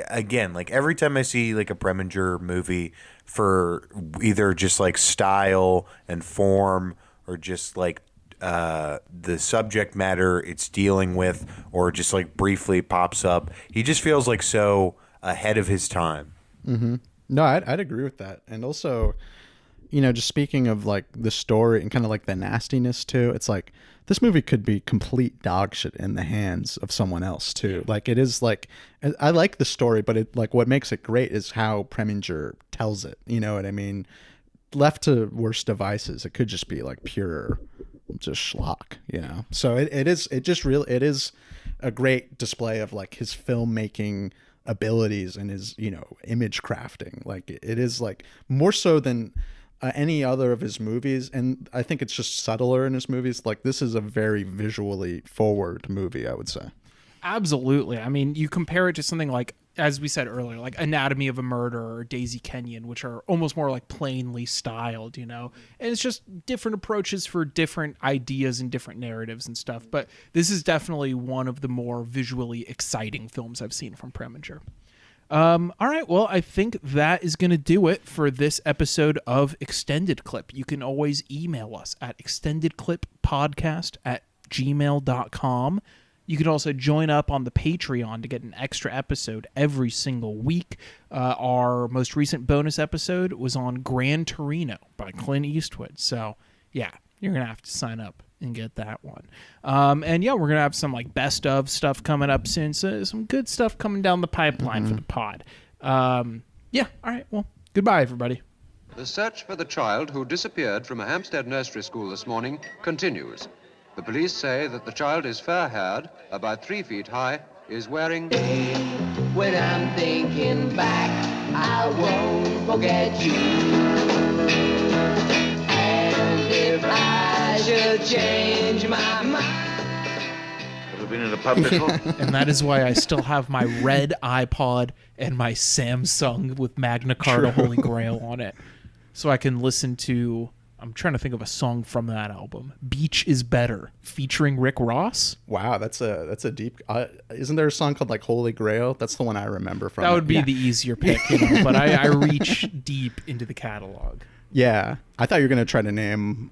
again, like every time I see like a Preminger movie for either just like style and form or just like the subject matter it's dealing with, or just like briefly pops up, he just feels like so ahead of his time. No, I'd agree with that. And also, just speaking of like the story and kind of like the nastiness too, it's like this movie could be complete dog shit in the hands of someone else too. Like it is like, I like the story, but it like what makes it great is how Preminger tells it. You know what I mean? Left to worst devices, it could just be like pure just schlock, So it is a great display of like his filmmaking abilities and his image crafting. Like it is like more so than any other of his movies, and I think it's just subtler in his movies. Like this is a very visually forward movie, I would say. Absolutely. I mean, you compare it to something like, as we said earlier, like Anatomy of a Murder or Daisy Kenyon, which are almost more like plainly styled, and it's just different approaches for different ideas and different narratives and stuff. But this is definitely one of the more visually exciting films I've seen from Preminger. All right, well, I think that is going to do it for this episode of Extended Clip. You can always email us at extendedclippodcast@gmail.com. You can also join up on the Patreon to get an extra episode every single week. Our most recent bonus episode was on Gran Torino by Clint Eastwood. So, yeah, you're going to have to sign up and get that one. And, we're going to have some like best of stuff coming up soon. So some good stuff coming down the pipeline for the pod. Yeah. All right. Well, goodbye, everybody. The search for the child who disappeared from a Hampstead nursery school this morning continues. The police say that the child is fair-haired, about 3 feet high, is wearing... When I'm thinking back, I won't forget you. And if I should change my mind... Been in a public home. And that is why I still have my red iPod and my Samsung with Magna Carta Holy Grail on it. So I can listen to, I'm trying to think of a song from that album. Beach is Better, featuring Rick Ross. Wow, that's a deep. Isn't there a song called like Holy Grail? That's the one I remember from. That would be the easier pick, but I reach deep into the catalog. Yeah, I thought you were gonna try to name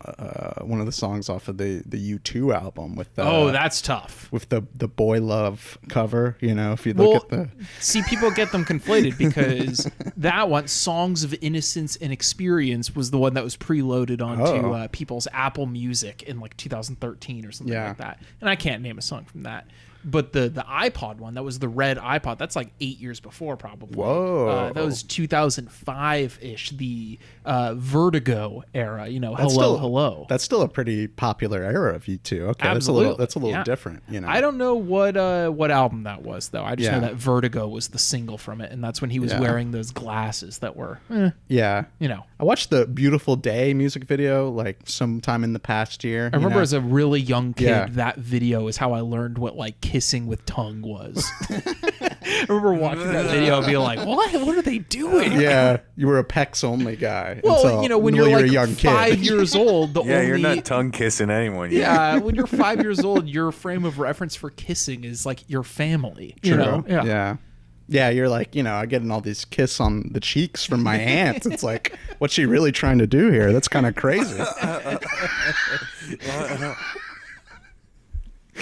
one of the songs off of the U2 album with. That's tough. With the Boy Love cover, if you look at the. See, people get them conflated because that one, Songs of Innocence and Experience, was the one that was preloaded onto people's Apple Music in like 2013 or something like that. And I can't name a song from that. But the iPod one, that was the red iPod. That's like 8 years before, probably. Whoa. That was 2005-ish, the Vertigo era. Hello. That's still a pretty popular era of U2. Okay, Absolutely. that's a little different. I don't know what album that was though. I just know that Vertigo was the single from it, and that's when he was wearing those glasses that were. I watched the Beautiful Day music video like sometime in the past year. I remember as a really young kid, that video is how I learned what like kissing with tongue was. I remember watching that video and being like, what are they doing? Yeah, you were a Pecs only guy. Well, when you're like a young 5 years old, you're not tongue kissing anyone. Yeah, when you're 5 years old, your frame of reference for kissing is like your family. True. Yeah, you're like, I'm getting all these kiss on the cheeks from my aunt. It's like, what's she really trying to do here? That's kind of crazy.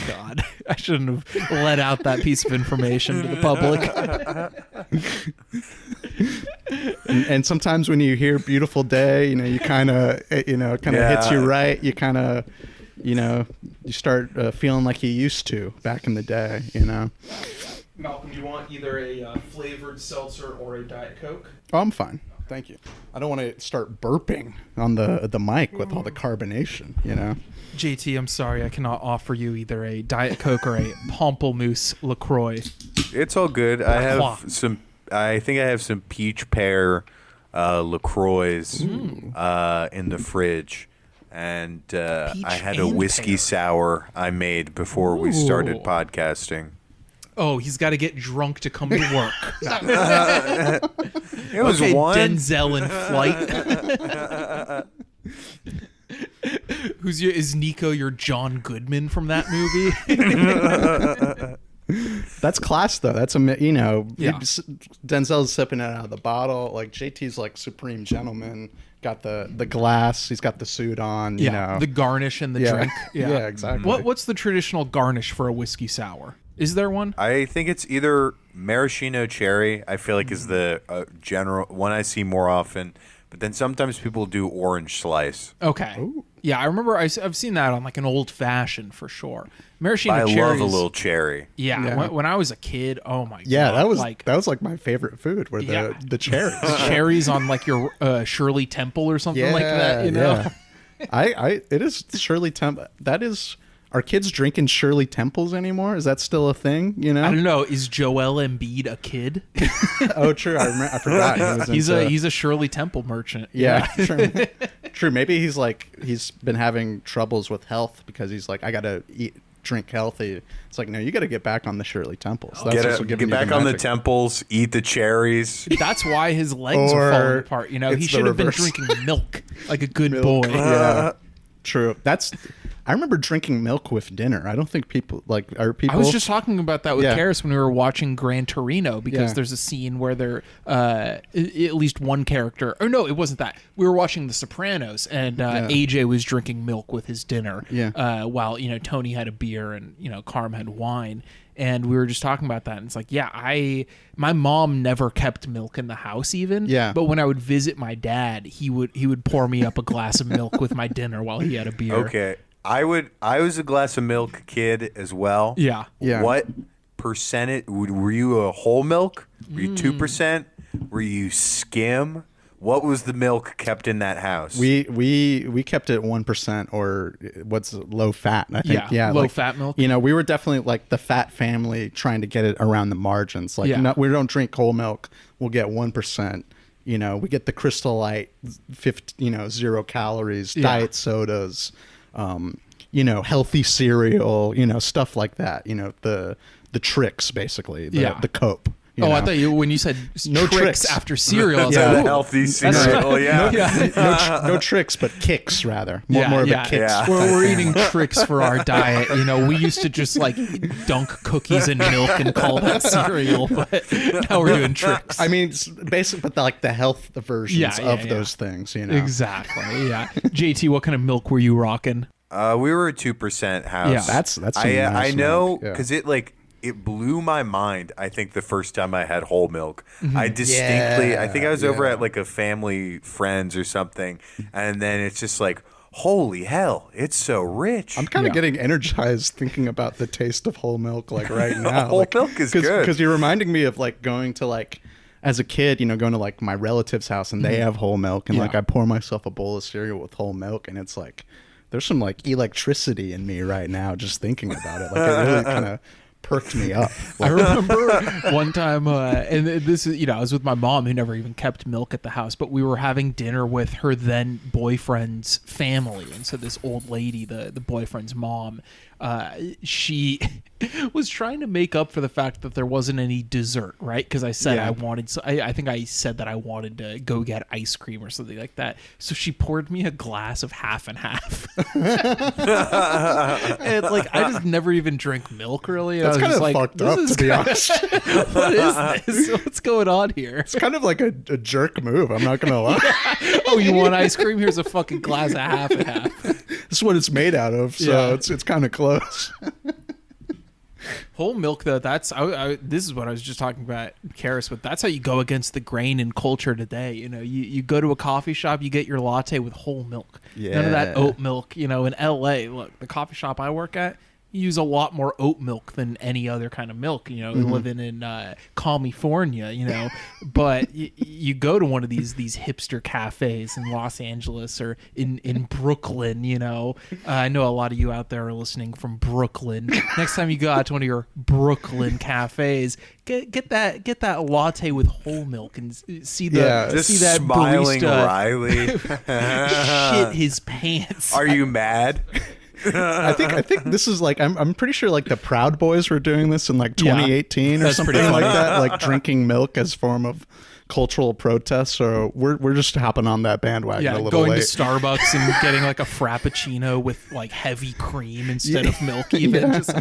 God, I shouldn't have let out that piece of information to the public. and sometimes when you hear "Beautiful Day," you kind of, hits you right. You kind of, you start feeling like you used to back in the day. Malcolm, do you want either a flavored seltzer or a Diet Coke? Oh, I'm fine. Thank you. I don't want to start burping on the mic with all the carbonation, JT, I'm sorry. I cannot offer you either a Diet Coke or a Pamplemousse LaCroix. It's all good. I think I have some peach pear LaCroix in the fridge. And I had a whiskey sour I made before we started podcasting. Oh, he's got to get drunk to come to work. It was one. Denzel in Flight. Is Nico your John Goodman from that movie? That's class, though. That's Denzel's sipping it out of the bottle. Like JT's like supreme gentleman. Got the glass. He's got the suit on. The garnish and the drink. Yeah, exactly. What's the traditional garnish for a whiskey sour? Is there one? I think it's either maraschino cherry. I feel like is the general one I see more often. But then sometimes people do orange slice. Okay. Ooh. Yeah, I remember I've seen that on like an old fashioned for sure. Maraschino cherry. I love a little cherry. Yeah. When I was a kid, oh my god. Yeah, that was like my favorite food. Were the cherries. The cherries on like your Shirley Temple or something like that. Yeah. It is Shirley Temple. That is. Are kids drinking Shirley Temples anymore? Is that still a thing? I don't know. Is Joel Embiid a kid? Oh, true. I forgot. He's a Shirley Temple merchant. Yeah, true. Maybe he's been having troubles with health because he's like, I gotta drink healthy. It's like, no, you got to get back on the Shirley Temples. Get back on the Temples. Eat the cherries. That's why his legs are falling apart. He should have been drinking milk like a good boy. Yeah, true. I remember drinking milk with dinner. I don't think people are people. I was just talking about that with Karis when we were watching Gran Torino because there's a scene where they're at least one character. Or no, it wasn't that. We were watching The Sopranos and AJ was drinking milk with his dinner. While Tony had a beer and Carm had wine. And we were just talking about that, and it's like, my mom never kept milk in the house even. Yeah. But when I would visit my dad, he would pour me up a glass of milk with my dinner while he had a beer. Okay. I was a glass of milk kid as well. Yeah. Yeah. What percentage were you a whole milk? Were you 2%? Were you skim? What was the milk kept in that house? We kept it 1% or what's low fat. I think low fat milk. You know, we were definitely like the fat family trying to get it around the margins. Like, no, we don't drink whole milk. We'll get 1%. You know, we get the Crystal Light, 0 calories, diet sodas, you know, healthy cereal, you know, stuff like that. You know, the tricks basically, the cope. I thought when you said no tricks after cereal, I was like, healthy cereal. No tricks, but kicks rather. More of a kicks. Yeah. We're eating tricks for our diet. You know, we used to just like dunk cookies in milk and call that cereal, but now we're doing tricks. I mean, it's basic, but like the health versions of those things. You know, exactly. Yeah. JT, what kind of milk were you rocking? We were a 2% house. Yeah, that's. I know because it blew my mind, I think, the first time I had whole milk. I distinctly, I think I was over at like a family friends or something, and then it's just like, holy hell, it's so rich. I'm kind of getting energized thinking about the taste of whole milk like right now. Whole milk is good. Because you're reminding me of like going to like, as a kid, you know, going to like my relative's house and they have whole milk, and like I pour myself a bowl of cereal with whole milk, and it's like, there's some like electricity in me right now just thinking about it. Like it really kind of perked me up. I remember one time, and this is, you know, I was with my mom who never even kept milk at the house, but we were having dinner with her then boyfriend's family. And so this old lady, the boyfriend's mom, she was trying to make up for the fact that there wasn't any dessert, right? Because I said I wanted, I think I said that I wanted to go get ice cream or something like that. So she poured me a glass of half and half. And like, I just never even drink milk really. That's kind of like, fucked up, to be honest. What is this? What's going on here? It's kind of like a jerk move. I'm not going to lie. Oh, you want ice cream? Here's a fucking glass of half and half. This is what it's made out of, so it's kind of close. Whole milk, though, that's this is what I was just talking about, Karis, but that's how you go against the grain in culture today. You know, you go to a coffee shop, you get your latte with whole milk. None of that oat milk. You know, in LA, look, the coffee shop I work at, you use a lot more oat milk than any other kind of milk, you know, living in California, you know. But you go to one of these hipster cafes in Los Angeles or in Brooklyn, you know. I know a lot of you out there are listening from Brooklyn. Next time you go out to one of your Brooklyn cafes, get that latte with whole milk and see that smiling barista Riley shit his pants. Are you mad? I think this is like, I'm pretty sure like the Proud Boys were doing this in like 2018 or something like that, like drinking milk as form of cultural protest. So we're just hopping on that bandwagon a little going late. to Starbucks and getting like a frappuccino with like heavy cream instead of milk. Even just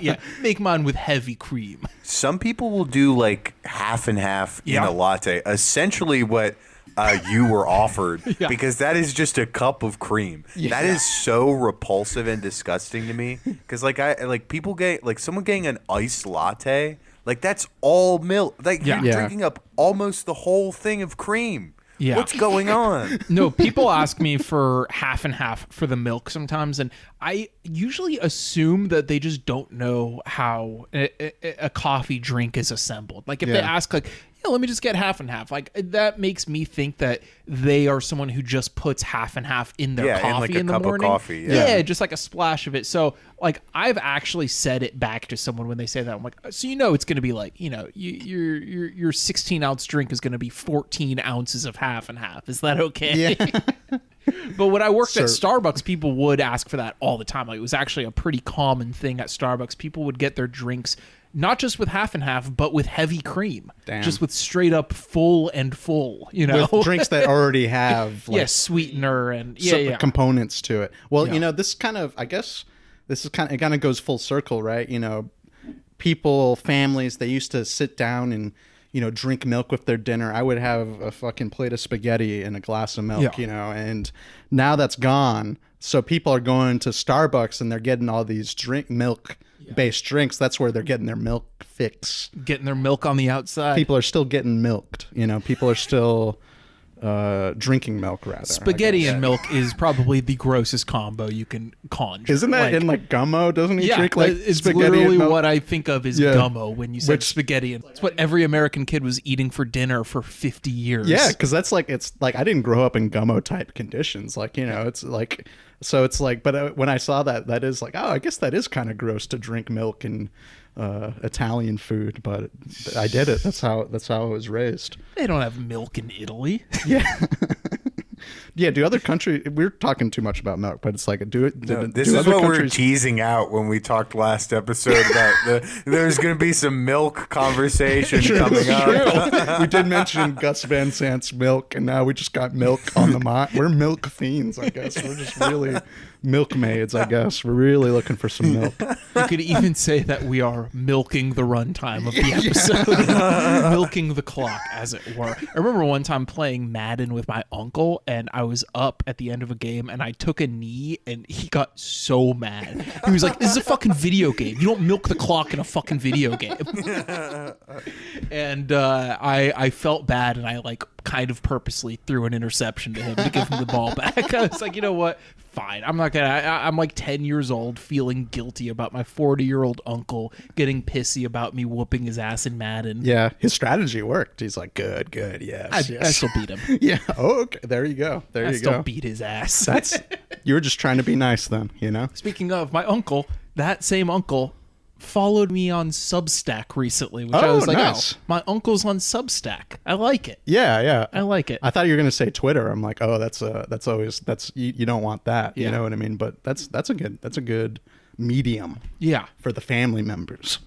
make mine with heavy cream. Some people will do like half and half in a latte. Essentially, what you were offered, because that is just a cup of cream. That is so repulsive and disgusting to me. Because people get like someone getting an iced latte, like that's all milk. Like you're drinking up almost the whole thing of cream. Yeah. What's going on? No, people ask me for half and half for the milk sometimes, and I usually assume that they just don't know how a coffee drink is assembled. Like if they ask like, let me just get half and half. Like that makes me think that they are someone who just puts half and half in their coffee in the morning. Coffee, just like a splash of it. So like I've actually said it back to someone when they say that. I'm like, so you know it's going to be like, you know, your 16-ounce drink is going to be 14 ounces of half and half. Is that okay? Yeah. But when I worked at Starbucks, people would ask for that all the time. Like it was actually a pretty common thing at Starbucks. People would get their drinks not just with half and half, but with heavy cream. Damn. Just with straight up full, you know. With drinks that already have like, sweetener and components to it. Well, you know, this kind of, I guess, it kind of goes full circle, right? You know, people, families, they used to sit down and, you know, drink milk with their dinner. I would have a fucking plate of spaghetti and a glass of milk, you know, and now that's gone. So people are going to Starbucks and they're getting all these milk-based drinks. That's where they're getting their milk fix. Getting their milk on the outside. People are still getting milked. You know, people are still drinking milk rather. Spaghetti and milk is probably the grossest combo you can conjure. Isn't that in like Gummo? Doesn't he drink like it's spaghetti literally and milk? what I think of as Gummo when you said spaghetti. And it's what every American kid was eating for dinner for 50 years. Yeah, because it's like I didn't grow up in Gummo type conditions. Like, you know, it's like, so it's like, but when I saw that is like, oh, I guess that is kind of gross to drink milk and Italian food, but I did it. That's how I was raised. They don't have milk in Italy. Yeah. Yeah, do other countries? We're talking too much about milk, but it's like, this is what we're teasing out when we talked last episode about there's going to be some milk conversation coming up. We did mention Gus Van Sant's milk, and now we just got milk on the mind. We're milk fiends, I guess. We're just really milkmaids, I guess. We're really looking for some milk. You could even say that we are milking the runtime of the episode, milking the clock, as it were. I remember one time playing Madden with my uncle, and I was up at the end of a game, and I took a knee, and he got so mad. He was like, "This is a fucking video game. You don't milk the clock in a fucking video game." And I felt bad, and I like kind of purposely threw an interception to him to give him the ball back. I was like, you know what? Fine. I'm not gonna. I'm like 10 years old, feeling guilty about my 40-year-old uncle getting pissy about me whooping his ass in Madden. Yeah, his strategy worked. He's like, good, yes. I still beat him. Yeah. Oh, okay. There you go. I still beat his ass. You were just trying to be nice then, you know? Speaking of my uncle, that same uncle followed me on Substack recently, which I was like, nice. Oh, my uncle's on Substack. I like it. Yeah. I like it. I thought you were going to say Twitter. I'm like, oh, that's always you don't want that. Yeah. You know what I mean? But that's a good medium. Yeah. For the family members.